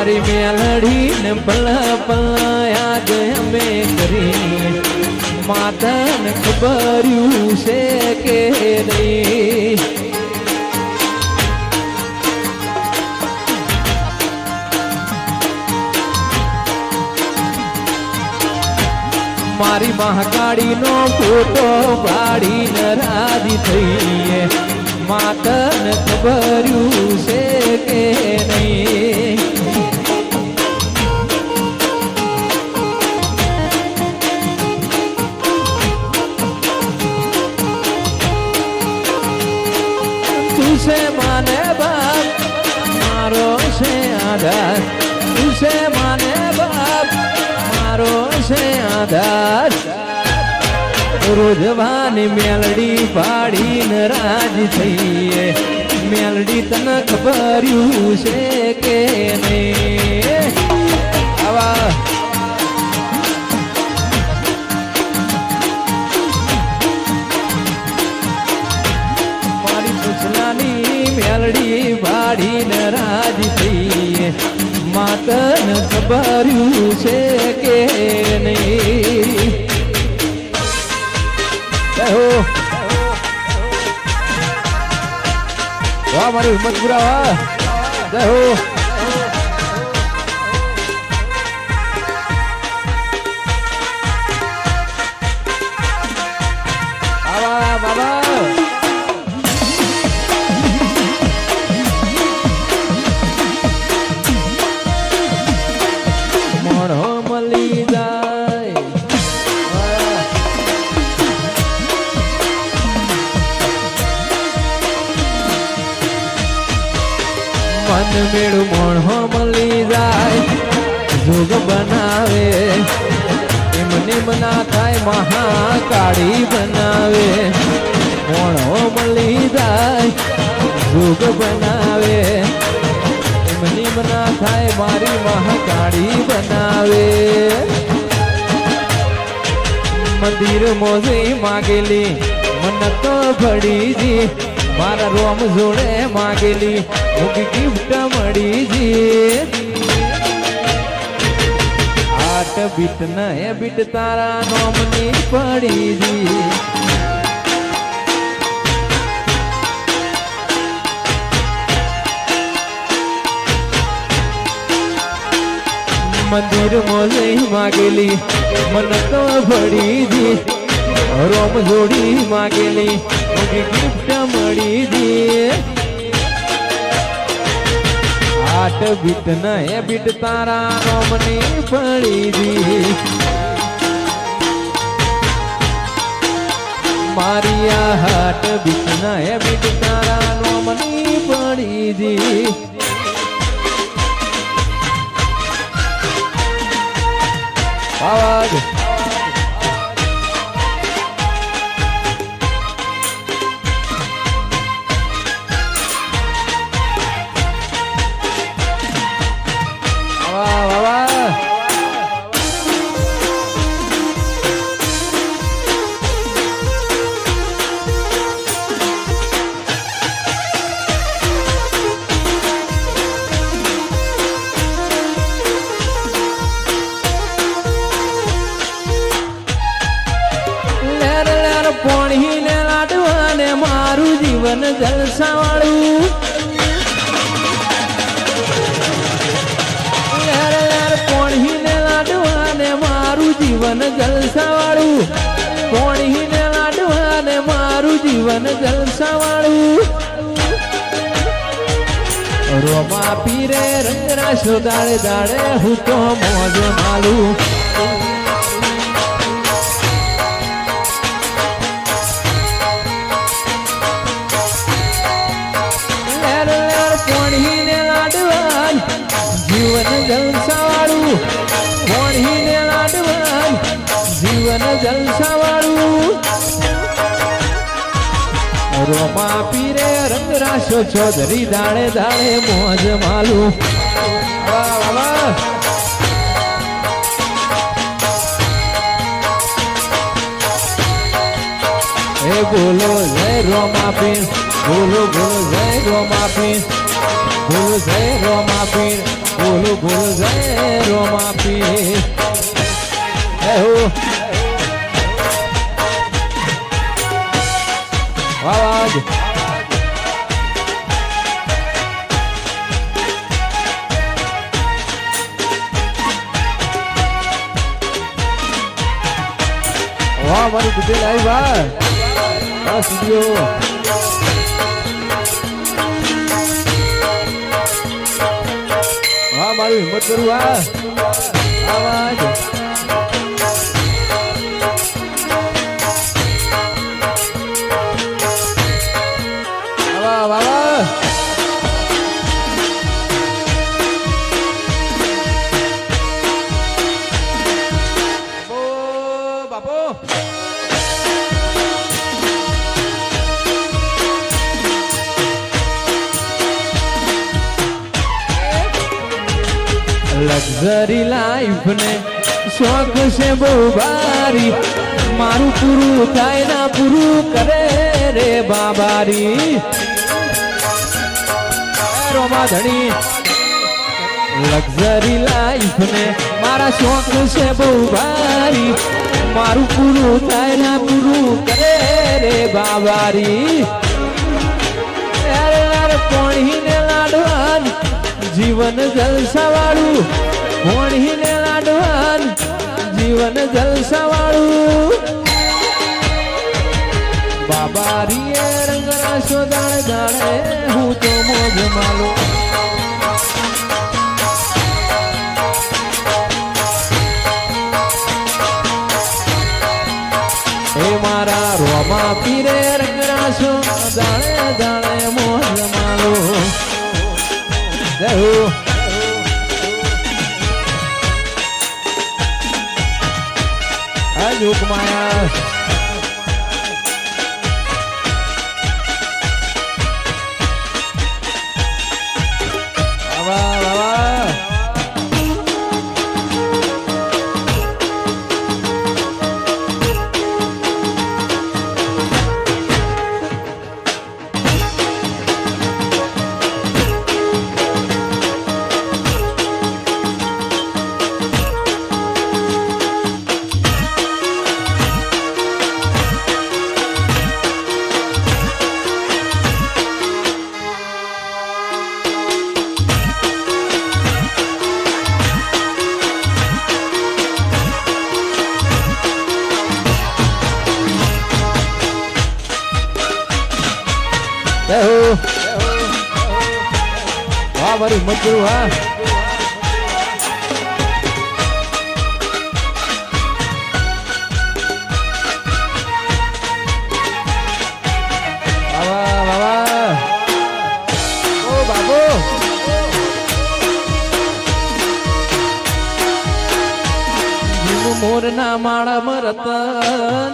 મારી મેલડી ને પલા પલા યાદ અમે કરી માતાને ખબર્યું છે કે નહીં મારી મહાકાળીનો ફોટો પાડીને રાજી થઈએ માતાને ખબર્યું છે કે નહીં તું છે માને બાપ મારો છે આધાર તું છે માને બાપ મારો છે આધાર રોજવાની મેલડી પાડીને રાજી થઈએ મેલડી તને ખબર્યું છે કે નહીં આવા મારી પૂછનાની મેલડી પાડીને રાજી થઈએ માતને ખબર્યું છે કે નહીં વાહ મારી હિંમત પૂરા વાહ જય હો આવા બાબા મોણો મળી જાય મન મેળું મોણો મળી જાય જોગ બનાવે એમને મના થાય મહાકાળી બનાવે મોણો મળી જાય જોગ બનાવે એમને મના થાય મારી મહાકાળી બનાવે મંદિર મોજી માગેલી મન તો ભડીજી મારા રોમ જોડે માગેલી મૂકી ગિફ્ટ મળીજી આટ બીટ ન એ બીટ તારા નોમની પડીજી મંદિર મોજઈ માગેલી મન તો ભડીજી રોમ જોડી માગેલી મૂકી ગિફ્ટ મળીજી આટ બીટ ન એ બીટ તારા નોમની પડીજી મારી આ હાટ બીટ ન એ બીટ તારા નોમની પડીજી આવાજ પોણીને લાડવાને મારું જીવન જલસાવાળું પોણીને લાડવાને મારું જીવન જલસાવાળું પોણીને લાડવાને મારું જીવન જલસાવાળું રોમા પીરે રંગરાશો દાડે દાડે હું તો મોજ માલું જીવન જલસાવાળું પોણીને લાડવાન જીવન જલસાવાળું રોમા પીરે રંગરાશો ચૌધરી દાડે દાડે મોજ માલું વાહ વાહ એ બોલો જય રોમા પીર બોલો બોલો જય રોમા પીર ભૂલ જય રોમા પીર ભૂલ ભૂલ જય રોમા પીર હે હો વાજ વાહ મારી બુદ્ધિ લાવી વાહ આ સ્ટુડિયો વાહ મારું હિંમત કરું વાહ આવાજ વાહ વાહ વાહ બાપો લક્ઝરી લાઈફ ને શોખ છે બહુ ભારી મારું પૂરું થાય ના પૂરું કરે રે બાબારી રોમા ધણી લક્ઝરી લાઈફ ને મારા શોખ છે બહુ ભારી મારું પૂરું થાય ના પૂરું કરે રે બાબારી પોણીને લાડવાન જીવન જલસા વાળું પોણીને લાડવાન જીવન જલસા વાળું બાબારીએ રંગરાશો દાણે દાણે હું તો મોજ માલો એ મારા રોમા પીરે રંગરાશો દાણે દાણે મોજ માલો જય હો જોક માયા વાહ વાહ વાહ મારી હિંમત કરું હા ઓ બાબો મોર ના માળા રતન